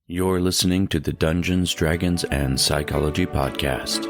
You're listening to the Dungeons, Dragons, and Psychology Podcast.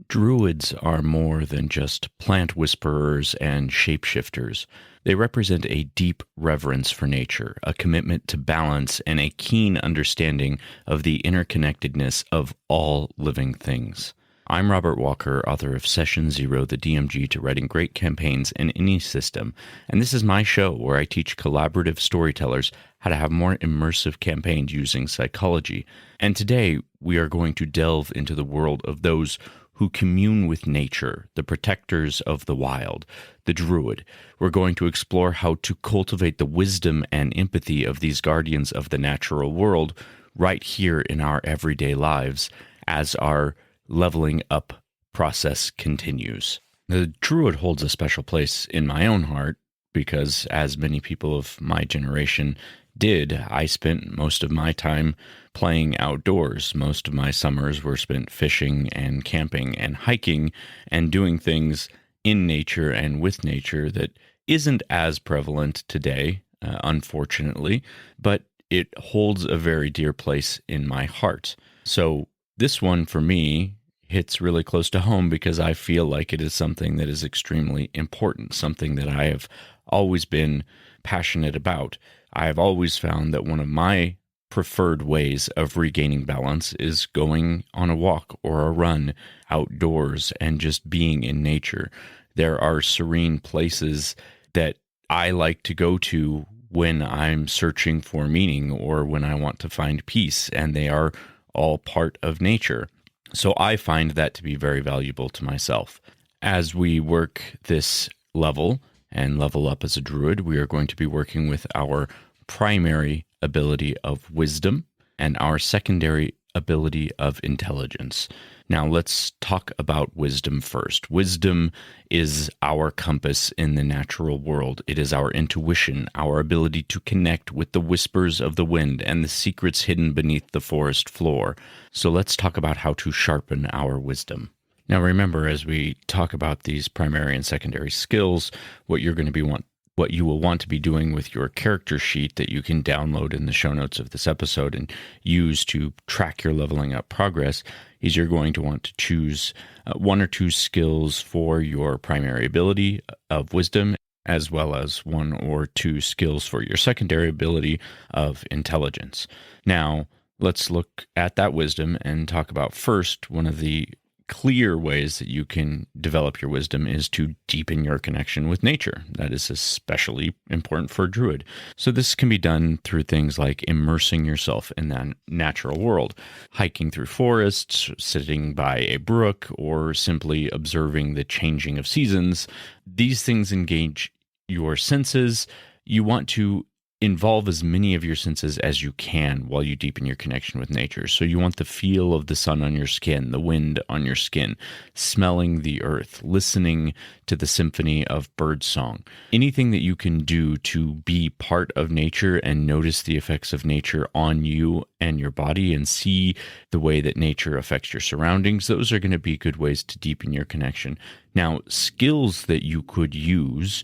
Druids are more than just plant whisperers and shapeshifters. They represent a deep reverence for nature, a commitment to balance, and a keen understanding of the interconnectedness of all living things. I'm Robert Walker, author of Session Zero, the DMG to writing great campaigns in any system, and this is my show where I teach collaborative storytellers how to have more immersive campaigns using psychology. And today, we are going to delve into the world of those who commune with nature, the protectors of the wild, the Druid. We're going to explore how to cultivate the wisdom and empathy of these guardians of the natural world right here in our everyday lives as our leveling up process continues. The Druid holds a special place in my own heart because, as many people of my generation did, I spent most of my time playing outdoors. Most of my summers were spent fishing and camping and hiking and doing things in nature and with nature that isn't as prevalent today, unfortunately, but it holds a very dear place in my heart. So this one, for me, hits really close to home because I feel like it is something that is extremely important, something that I have always been passionate about. I have always found that one of my preferred ways of regaining balance is going on a walk or a run outdoors and just being in nature. There are serene places that I like to go to when I'm searching for meaning or when I want to find peace, and they are all part of nature. So I find that to be very valuable to myself. As we work this level and level up as a druid, we are going to be working with our primary ability of wisdom and our secondary ability of intelligence. Now let's talk about wisdom first. Wisdom is our compass in the natural world. It is our intuition, our ability to connect with the whispers of the wind and the secrets hidden beneath the forest floor. So let's talk about how to sharpen our wisdom. Now remember, as we talk about these primary and secondary skills, what you will want to be doing with your character sheet that you can download in the show notes of this episode and use to track your leveling up progress is you're going to want to choose one or two skills for your primary ability of wisdom, as well as one or two skills for your secondary ability of intelligence. Now, let's look at that wisdom and talk about first one of the clear ways that you can develop your wisdom is to deepen your connection with nature. That is especially important for a druid. So this can be done through things like immersing yourself in that natural world, hiking through forests, sitting by a brook, or simply observing the changing of seasons. These things engage your senses. You want to involve as many of your senses as you can while you deepen your connection with nature. So you want the feel of the sun on your skin, the wind on your skin, smelling the earth, listening to the symphony of birdsong. Anything that you can do to be part of nature and notice the effects of nature on you and your body and see the way that nature affects your surroundings, those are going to be good ways to deepen your connection. Now, skills that you could use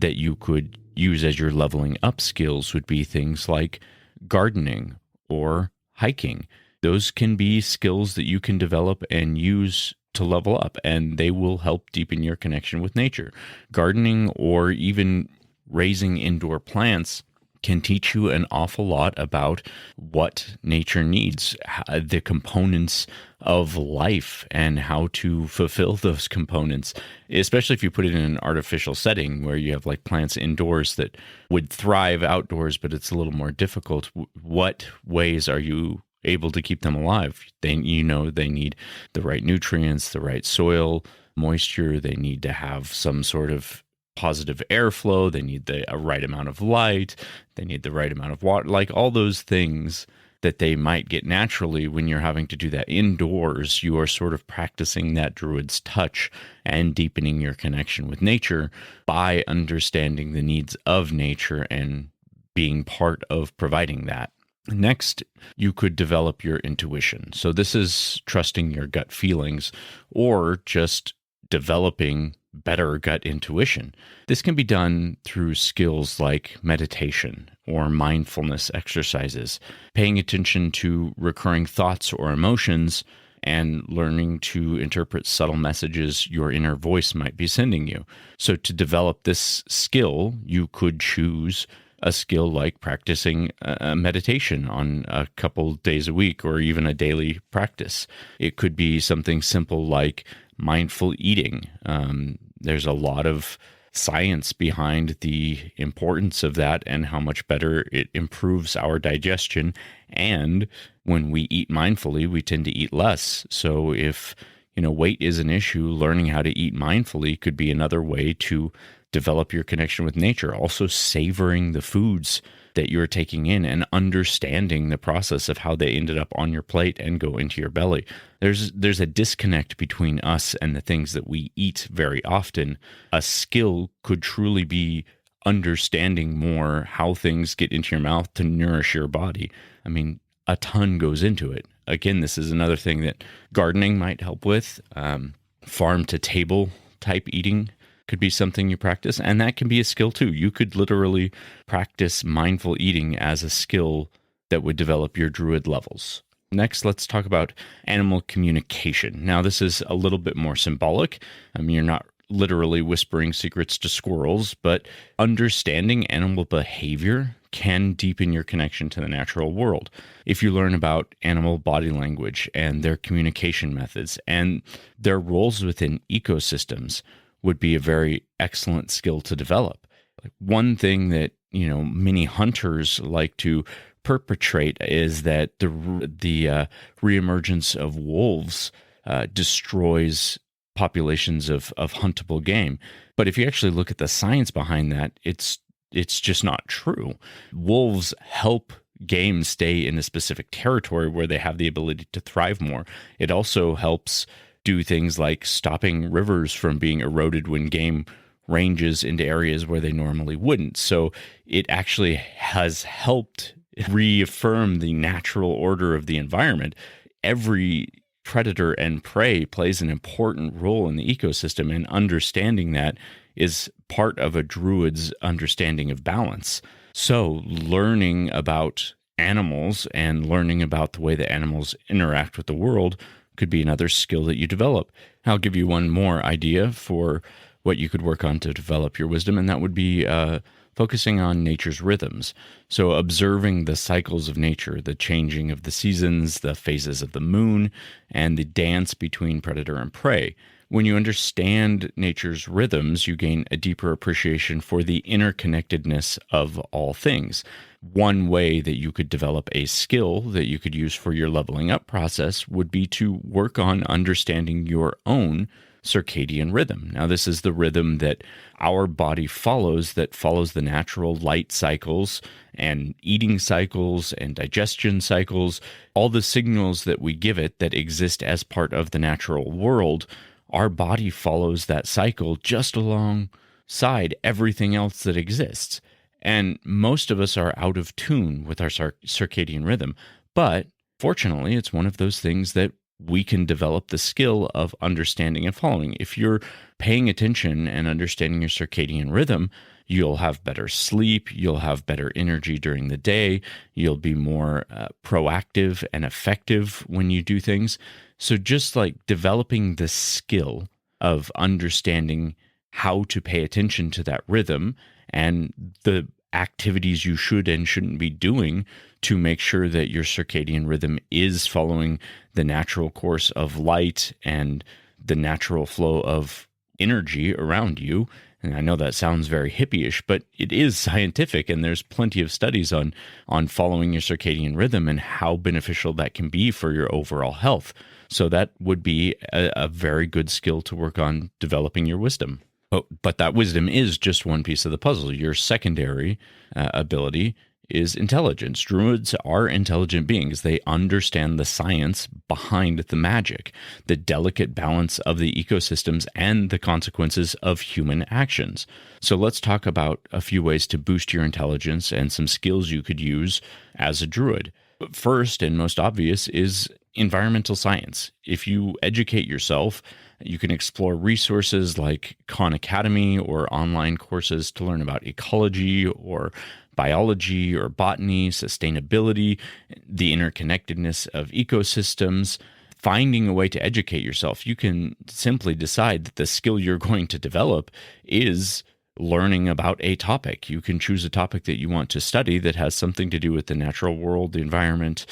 as your leveling up skills would be things like gardening or hiking. Those can be skills that you can develop and use to level up, and they will help deepen your connection with nature. Gardening or even raising indoor plants can teach you an awful lot about what nature needs, the components of life, and how to fulfill those components, especially if you put it in an artificial setting where you have like plants indoors that would thrive outdoors, but it's a little more difficult. What ways are you able to keep them alive? They need the right nutrients, the right soil, moisture. They need to have some sort of positive airflow. They need the right amount of light. They need the right amount of water, like all those things that they might get naturally when you're having to do that indoors. You are sort of practicing that druid's touch and deepening your connection with nature by understanding the needs of nature and being part of providing that. Next, you could develop your intuition. So this is trusting your gut feelings or just developing better gut intuition. This can be done through skills like meditation or mindfulness exercises, paying attention to recurring thoughts or emotions, and learning to interpret subtle messages your inner voice might be sending you. So, to develop this skill, you could choose a skill like practicing meditation on a couple days a week or even a daily practice. It could be something simple like mindful eating. There's a lot of science behind the importance of that and how much better it improves our digestion. And when we eat mindfully, we tend to eat less. So if weight is an issue, learning how to eat mindfully could be another way to develop your connection with nature. Also savoring the foods that you're taking in and understanding the process of how they ended up on your plate and go into your belly. There's a disconnect between us and the things that we eat very often. A skill could truly be understanding more how things get into your mouth to nourish your body. I mean, a ton goes into it. Again, this is another thing that gardening might help with. Farm to table type eating could be something you practice, and that can be a skill too. You could literally practice mindful eating as a skill that would develop your Druid levels. Next, let's talk about animal communication. Now, this is a little bit more symbolic. You're not literally whispering secrets to squirrels, but understanding animal behavior can deepen your connection to the natural world. If you learn about animal body language and their communication methods and their roles within ecosystems, would be a very excellent skill to develop. One thing that many hunters like to perpetrate is that the reemergence of wolves destroys populations of huntable game. But if you actually look at the science behind that, it's just not true. Wolves help game stay in a specific territory where they have the ability to thrive more. It also helps do things like stopping rivers from being eroded when game ranges into areas where they normally wouldn't. So it actually has helped reaffirm the natural order of the environment. Every predator and prey plays an important role in the ecosystem, and understanding that is part of a druid's understanding of balance. So learning about animals and learning about the way that animals interact with the world could be another skill that you develop. I'll give you one more idea for what you could work on to develop your wisdom, and that would be focusing on nature's rhythms. So observing the cycles of nature, the changing of the seasons, the phases of the moon, and the dance between predator and prey. When you understand nature's rhythms, you gain a deeper appreciation for the interconnectedness of all things. One way that you could develop a skill that you could use for your leveling up process would be to work on understanding your own circadian rhythm. Now, this is the rhythm that our body follows, that follows the natural light cycles and eating cycles and digestion cycles, all the signals that we give it that exist as part of the natural world. Our body follows that cycle just alongside everything else that exists. And most of us are out of tune with our circadian rhythm. But fortunately, it's one of those things that we can develop the skill of understanding and following. If you're paying attention and understanding your circadian rhythm, you'll have better sleep, you'll have better energy during the day, you'll be more proactive and effective when you do things. So just like developing the skill of understanding how to pay attention to that rhythm and the activities you should and shouldn't be doing to make sure that your circadian rhythm is following the natural course of light and the natural flow of energy around you. And I know that sounds very hippie-ish, but it is scientific, and there's plenty of studies on following your circadian rhythm and how beneficial that can be for your overall health. So that would be a very good skill to work on developing your wisdom. But that wisdom is just one piece of the puzzle. Your secondary ability is intelligence. Druids are intelligent beings. They understand the science behind the magic, the delicate balance of the ecosystems, and the consequences of human actions. So let's talk about a few ways to boost your intelligence and some skills you could use as a druid. But first and most obvious is environmental science. If you educate yourself You can explore resources like Khan Academy or online courses to learn about ecology or biology or botany, sustainability, the interconnectedness of ecosystems. Finding a way to educate yourself. You can simply decide that the skill you're going to develop is learning about a topic. You can choose a topic that you want to study that has something to do with the natural world, the environment.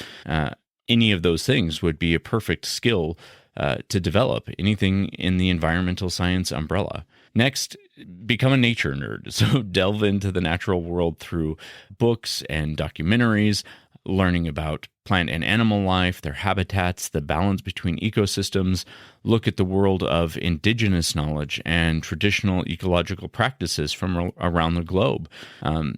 Any of those things would be a perfect skill to develop, anything in the environmental science umbrella. Next, become a nature nerd. So delve into the natural world through books and documentaries, learning about plant and animal life, their habitats, the balance between ecosystems. Look at the world of indigenous knowledge and traditional ecological practices from around the globe.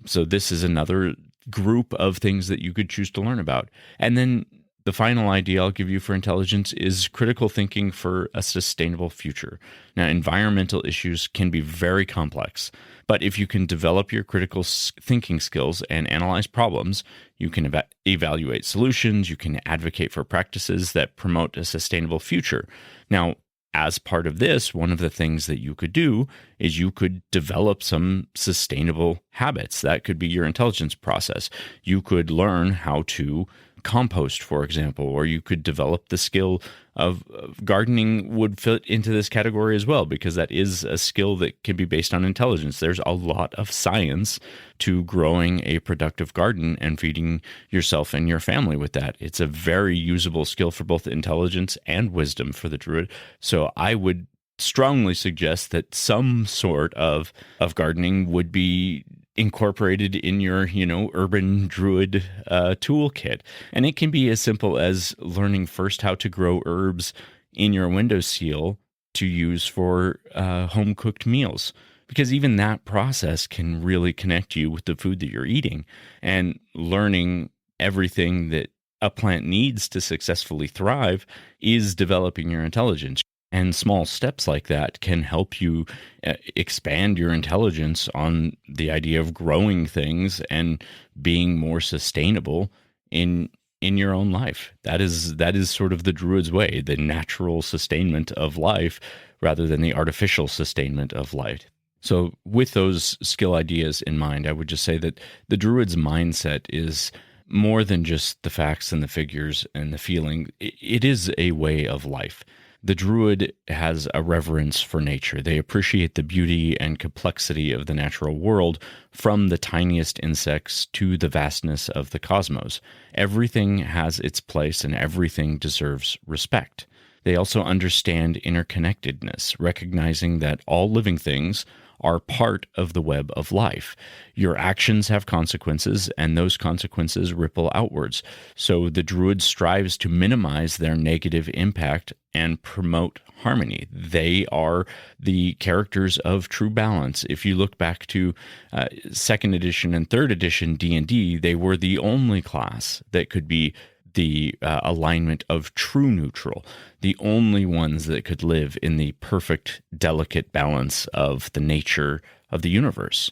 So this is another group of things that you could choose to learn about. And then the final idea I'll give you for intelligence is critical thinking for a sustainable future. Now, environmental issues can be very complex, but if you can develop your critical thinking skills and analyze problems, you can evaluate solutions, you can advocate for practices that promote a sustainable future. Now, as part of this, one of the things that you could do is you could develop some sustainable habits. That could be your intelligence process. You could learn how to compost, for example, or you could develop the skill of gardening would fit into this category as well, because that is a skill that can be based on intelligence. There's a lot of science to growing a productive garden and feeding yourself and your family with that. It's a very usable skill for both intelligence and wisdom for the Druid. So I would strongly suggest that some sort of gardening would be incorporated in your, urban Druid toolkit. And it can be as simple as learning first how to grow herbs in your windowsill to use for home-cooked meals. Because even that process can really connect you with the food that you're eating. And learning everything that a plant needs to successfully thrive is developing your intelligence. And small steps like that can help you expand your intelligence on the idea of growing things and being more sustainable in your own life. That is sort of the Druid's way, the natural sustainment of life rather than the artificial sustainment of life. So with those skill ideas in mind, I would just say that the Druid's mindset is more than just the facts and the figures and the feeling. It is a way of life. The Druid has a reverence for nature. They appreciate the beauty and complexity of the natural world, from the tiniest insects to the vastness of the cosmos. Everything has its place and everything deserves respect. They also understand interconnectedness, recognizing that all living things are part of the web of life. Your actions have consequences, and those consequences ripple outwards. So the Druid strives to minimize their negative impact and promote harmony. They are the characters of true balance. If you look back to 2nd edition and 3rd edition D&D, they were the only class that could be the alignment of true neutral, the only ones that could live in the perfect, delicate balance of the nature of the universe.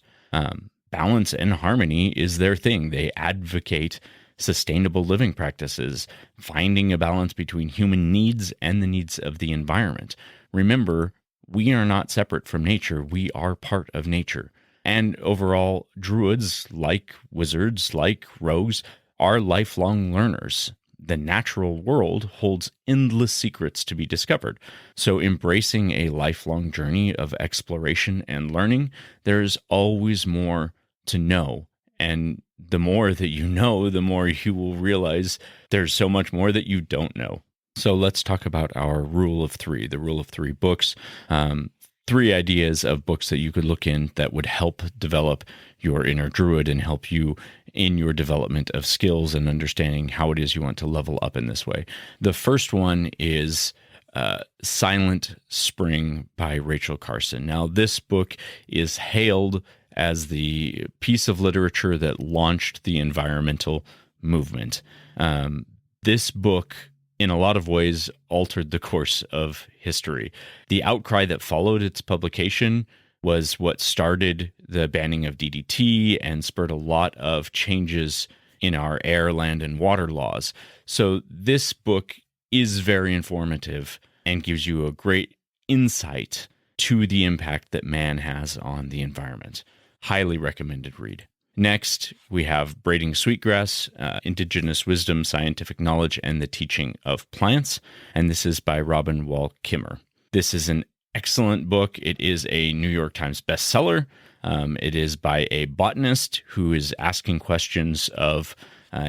Balance and harmony is their thing. They advocate sustainable living practices, finding a balance between human needs and the needs of the environment. Remember, we are not separate from nature. We are part of nature. And overall, Druids, like wizards, like rogues, are lifelong learners. The natural world holds endless secrets to be discovered. So embracing a lifelong journey of exploration and learning, there's always more to know. And the more that you know, the more you will realize there's so much more that you don't know. So let's talk about our rule of three, the rule of three books. 3 ideas of books that you could look in that would help develop your inner Druid and help you in your development of skills and understanding how it is you want to level up in this way. The first one is Silent Spring by Rachel Carson. Now, this book is hailed as the piece of literature that launched the environmental movement. This book, in a lot of ways, altered the course of history. The outcry that followed its publication was what started the banning of DDT and spurred a lot of changes in our air, land, and water laws. So this book is very informative and gives you a great insight to the impact that man has on the environment. Highly recommended read. Next, we have Braiding Sweetgrass, Indigenous Wisdom, Scientific Knowledge, and the Teaching of Plants. And this is by Robin Wall Kimmer. This is an excellent book. It is a New York Times bestseller. It is by a botanist who is asking questions of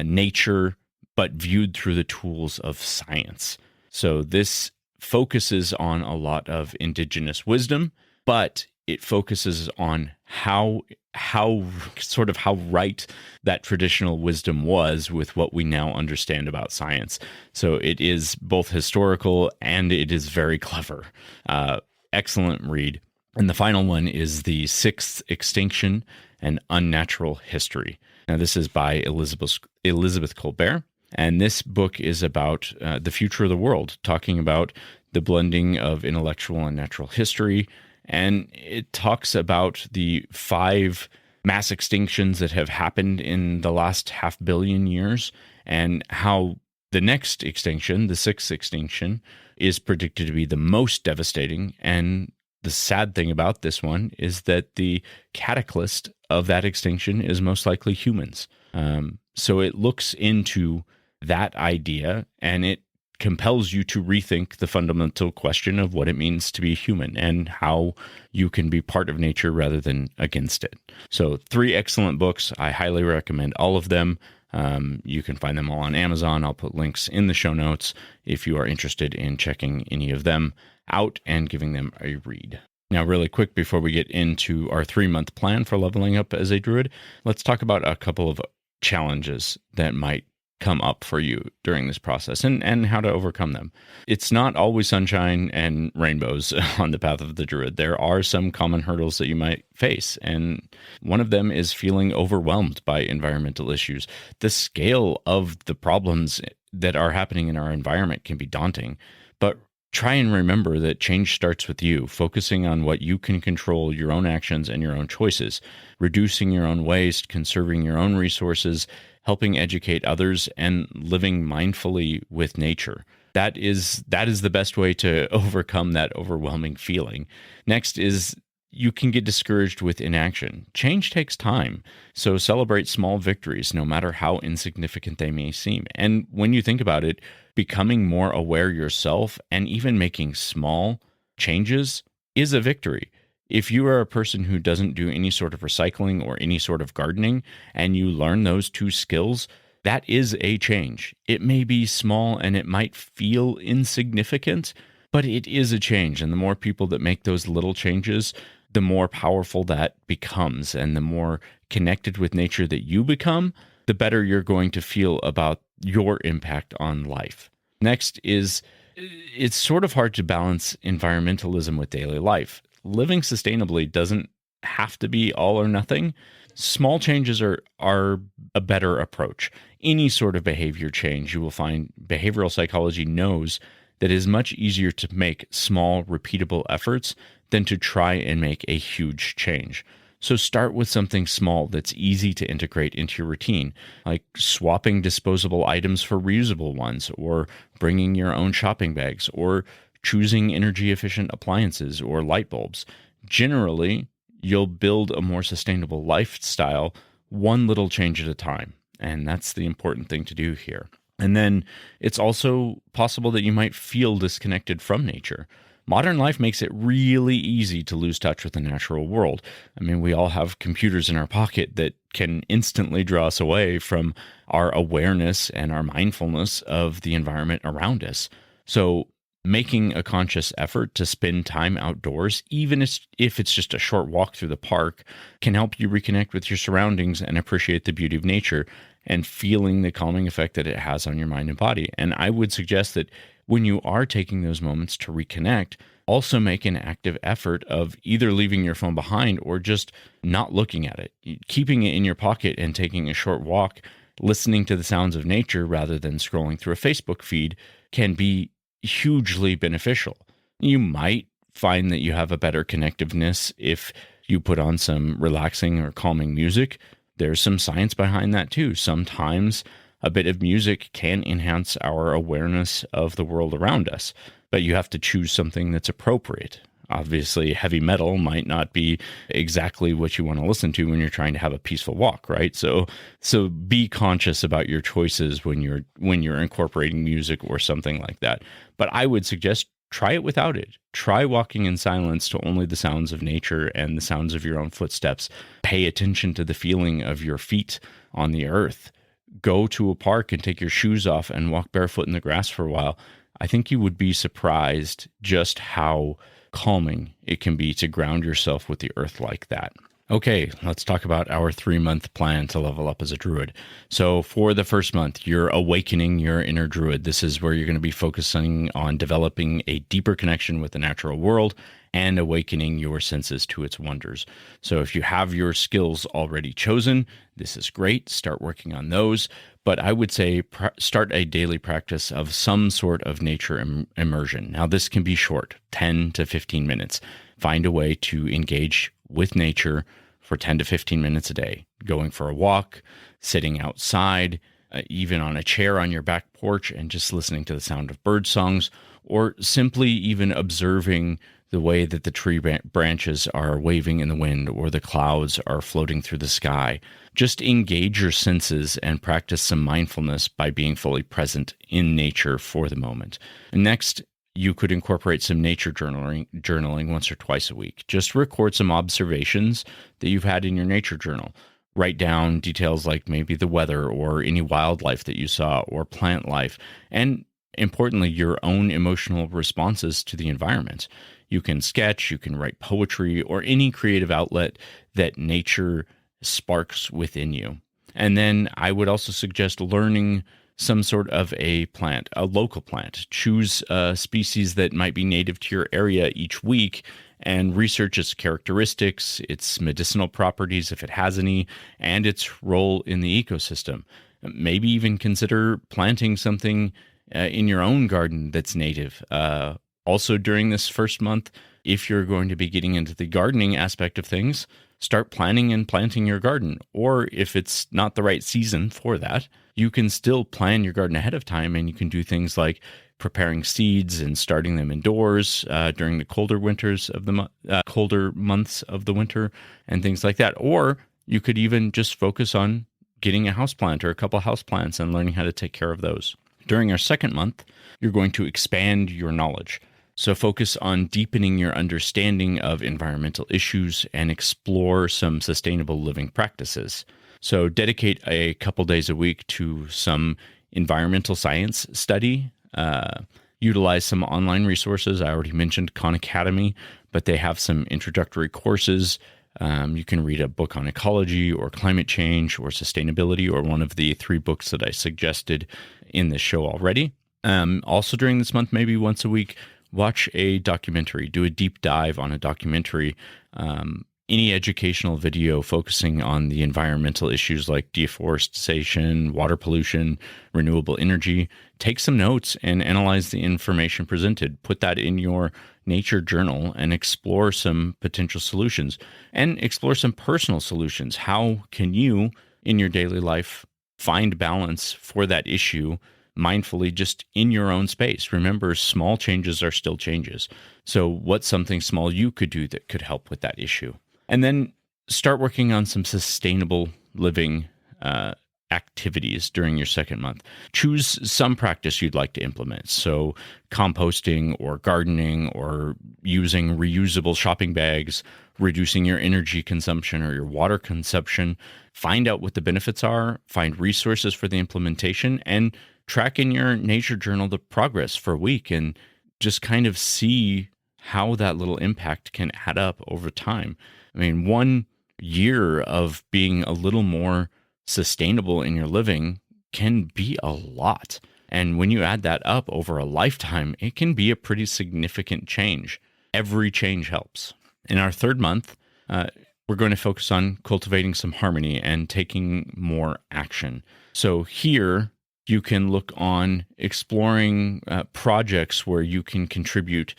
nature, but viewed through the tools of science. So this focuses on a lot of indigenous wisdom, but it focuses on how right that traditional wisdom was with what we now understand about science. So it is both historical and it is very clever. Excellent read. And the final one is The Sixth Extinction: An Unnatural History. Now, this is by Elizabeth Colbert. And this book is about the future of the world, talking about the blending of intellectual and natural history. And it talks about the 5 mass extinctions that have happened in the last 500 million years, and how the next extinction, the 6th extinction, is predicted to be the most devastating. And the sad thing about this one is that the catalyst of that extinction is most likely humans. So it looks into that idea, and it compels you to rethink the fundamental question of what it means to be human and how you can be part of nature rather than against it. So 3 excellent books. I highly recommend all of them. You can find them all on Amazon. I'll put links in the show notes if you are interested in checking any of them out and giving them a read. Now, really quick, before we get into our 3-month plan for leveling up as a druid, let's talk about a couple of challenges that might come up for you during this process and how to overcome them. It's not always sunshine and rainbows on the path of the druid. There are some common hurdles that you might face, and one of them is feeling overwhelmed by environmental issues. The scale of the problems that are happening in our environment can be daunting, but try and remember that change starts with you, focusing on what you can control, your own actions and your own choices, reducing your own waste, conserving your own resources, helping educate others, and living mindfully with nature. That is the best way to overcome that overwhelming feeling. Next is you can get discouraged with inaction. Change takes time, so celebrate small victories, no matter how insignificant they may seem. And when you think about it, becoming more aware yourself and even making small changes is a victory. If you are a person who doesn't do any sort of recycling or any sort of gardening, and you learn those 2 skills, that is a change. It may be small and it might feel insignificant, but it is a change. And the more people that make those little changes, the more powerful that becomes, and the more connected with nature that you become, the better you're going to feel about your impact on life. Next is, it's sort of hard to balance environmentalism with daily life. Living sustainably doesn't have to be all or nothing. Small changes are a better approach. Any sort of behavior change, you will find behavioral psychology knows that it is much easier to make small, repeatable efforts than to try and make a huge change. So start with something small that's easy to integrate into your routine, like swapping disposable items for reusable ones, or bringing your own shopping bags, or choosing energy-efficient appliances or light bulbs. Generally, you'll build a more sustainable lifestyle one little change at a time, and that's the important thing to do here. And then it's also possible that you might feel disconnected from nature. Modern life makes it really easy to lose touch with the natural world. I mean, we all have computers in our pocket that can instantly draw us away from our awareness and our mindfulness of the environment around us. So making a conscious effort to spend time outdoors, even if it's just a short walk through the park, can help you reconnect with your surroundings and appreciate the beauty of nature and feeling the calming effect that it has on your mind and body. And I would suggest that when you are taking those moments to reconnect, also make an active effort of either leaving your phone behind or just not looking at it. Keeping it in your pocket and taking a short walk, listening to the sounds of nature rather than scrolling through a Facebook feed can be hugely beneficial. You might find that you have a better connectiveness if you put on some relaxing or calming music. There's some science behind that too. Sometimes A bit of music can enhance our awareness of the world around us, but you have to choose something that's appropriate. Obviously, heavy metal might not be exactly what you want to listen to when you're trying to have a peaceful walk, right? So be conscious about your choices when you're incorporating music or something like that. But I would suggest try it without it. Try walking in silence to only the sounds of nature and the sounds of your own footsteps. Pay attention to the feeling of your feet on the earth. Go to a park and take your shoes off and walk barefoot in the grass for a while. I think you would be surprised just how calming it can be to ground yourself with the earth like that. Okay, let's talk about our 3-month plan to level up as a druid. So for the first month, you're awakening your inner druid. This is where you're going to be focusing on developing a deeper connection with the natural world and awakening your senses to its wonders. So if you have your skills already chosen, this is great. Start working on those. But I would say start a daily practice of some sort of nature immersion. Now, this can be short, 10 to 15 minutes. Find a way to engage with nature for 10 to 15 minutes a day, going for a walk, sitting outside, even on a chair on your back porch and just listening to the sound of bird songs, or simply even observing the way that the tree branches are waving in the wind or the clouds are floating through the sky. Just engage your senses and practice some mindfulness by being fully present in nature for the moment. Next, you could incorporate some nature journaling once or twice a week. Just record some observations that you've had in your nature journal. Write down details like maybe the weather or any wildlife that you saw or plant life, and importantly, your own emotional responses to the environment. You can sketch, you can write poetry, or any creative outlet that nature sparks within you. And then I would also suggest learning some sort of a plant, a local plant. Choose a species that might be native to your area each week and research its characteristics, its medicinal properties, if it has any, and its role in the ecosystem. Maybe even consider planting something in your own garden that's native. Also, during this first month, if you're going to be getting into the gardening aspect of things, start planning and planting your garden. Or if it's not the right season for that, you can still plan your garden ahead of time, and you can do things like preparing seeds and starting them indoors during the colder colder months of the winter and things like that. Or you could even just focus on getting a houseplant or a couple houseplants and learning how to take care of those. During our second month, you're going to expand your knowledge. So focus on deepening your understanding of environmental issues and explore some sustainable living practices. So dedicate a couple days a week to some environmental science study. Utilize some online resources. I already mentioned Khan Academy, but they have some introductory courses. You can read a book on ecology or climate change or sustainability, or one of the 3 books that I suggested in this show already. Also during this month, maybe once a week, watch a documentary, do a deep dive on a documentary, any educational video focusing on the environmental issues like deforestation, water pollution, renewable energy. Take some notes and analyze the information presented. Put that in your nature journal and explore some potential solutions and explore some personal solutions. How can you, in your daily life, find balance for that issue mindfully just in your own space? Remember, small changes are still changes. So what's something small you could do that could help with that issue? And then start working on some sustainable living activities during your second month. Choose some practice you'd like to implement. So composting or gardening or using reusable shopping bags, reducing your energy consumption or your water consumption. Find out what the benefits are, find resources for the implementation, and track in your nature journal the progress for a week and just kind of see how that little impact can add up over time. I mean, 1 year of being a little more sustainable in your living can be a lot. And when you add that up over a lifetime, it can be a pretty significant change. Every change helps. In our third month, we're going to focus on cultivating some harmony and taking more action. So here, you can look on exploring projects where you can contribute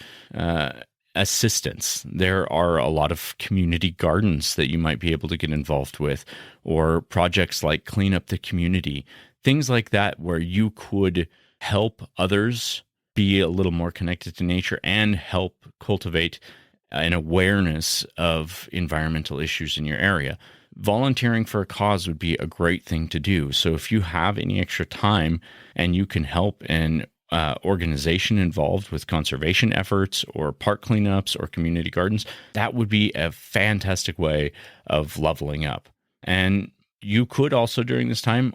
assistance. There are a lot of community gardens that you might be able to get involved with, or projects like Clean Up the Community things like that where you could help others be a little more connected to nature and help cultivate an awareness of environmental issues in your area. Volunteering for a cause would be a great thing to do. So if you have any extra time and you can help an organization involved with conservation efforts or park cleanups or community gardens, that would be a fantastic way of leveling up. And you could also during this time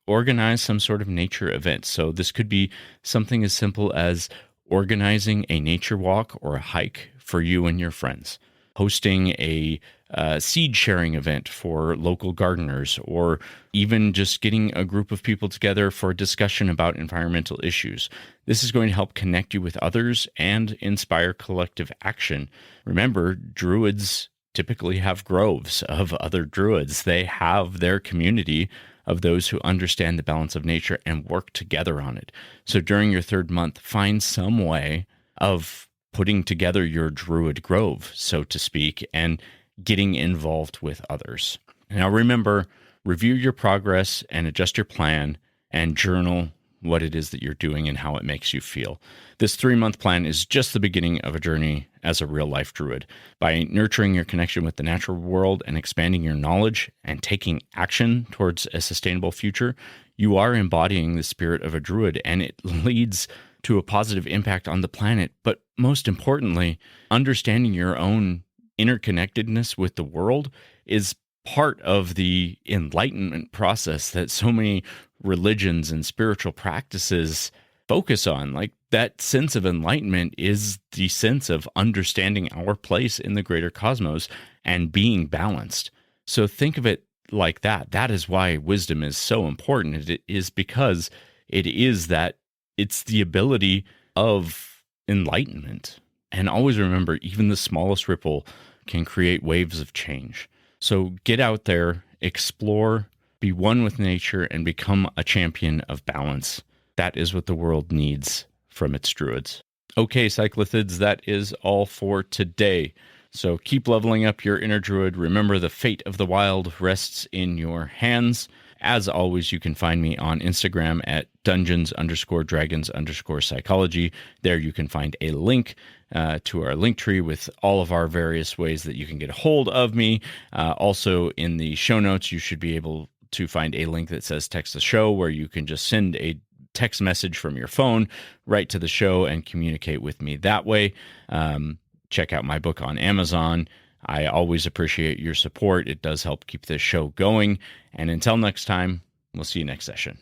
organize some sort of nature event. So this could be something as simple as organizing a nature walk or a hike for you and your friends, hosting a seed sharing event for local gardeners, or even just getting a group of people together for a discussion about environmental issues. This is going to help connect you with others and inspire collective action. Remember, Druids typically have groves of other Druids. They have their community of those who understand the balance of nature and work together on it. So during your third month, find some way of putting together your Druid grove, so to speak, and getting involved with others. Now remember, review your progress and adjust your plan and journal what it is that you're doing and how it makes you feel. This 3-month plan is just the beginning of a journey as a real-life Druid. By nurturing your connection with the natural world and expanding your knowledge and taking action towards a sustainable future, you are embodying the spirit of a Druid, and it leads to a positive impact on the planet. But most importantly, understanding your own interconnectedness with the world is part of the enlightenment process that so many religions and spiritual practices focus on. Like, that sense of enlightenment is the sense of understanding our place in the greater cosmos and being balanced. So think of it like that. That is why wisdom is so important. It is because it's the ability of enlightenment. And always remember, even the smallest ripple can create waves of change. So get out there, explore, be one with nature, and become a champion of balance. That is what the world needs from its Druids. Okay, Cyclothids, that is all for today. So keep leveling up your inner Druid. Remember, the fate of the wild rests in your hands. As always, you can find me on Instagram at dungeons_dragons_psychology. There you can find a link to our link tree with all of our various ways that you can get a hold of me. Also, in the show notes, you should be able to find a link that says text the show, where you can just send a text message from your phone right to the show and communicate with me that way. Check out my book on Amazon. I always appreciate your support. It does help keep this show going. And until next time, we'll see you next session.